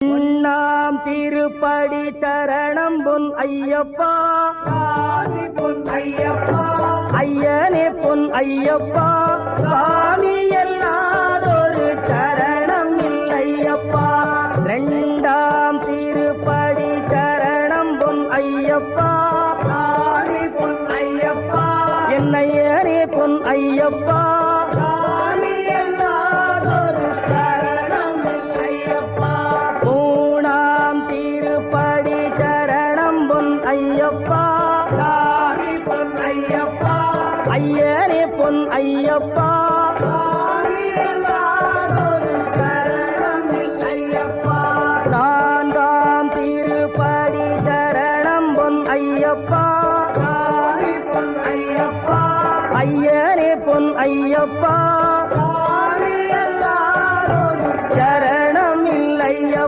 நாம் திருப்படி சரணம் பொன் ஐயப்பா, பொன் ஐயப்பா, ஐயனே பொன் ஐயப்பா, சாமி எல்லாதொரு சரணம் இல்லையப்பா. இரண்டாம் திருப்படி சரணம் பொன் ஐயப்பா, பொன் ஐயப்பா, என்னையனே பொன் ஐயப்பா, சாமி எல்லாதொரு சரணம் ஐயப்பா. மூணாம் திருப்படி சரணம் பொன் ஐயப்பா, பொன் ஐயப்பா, ஐயனே பொன் ஐயப்பா,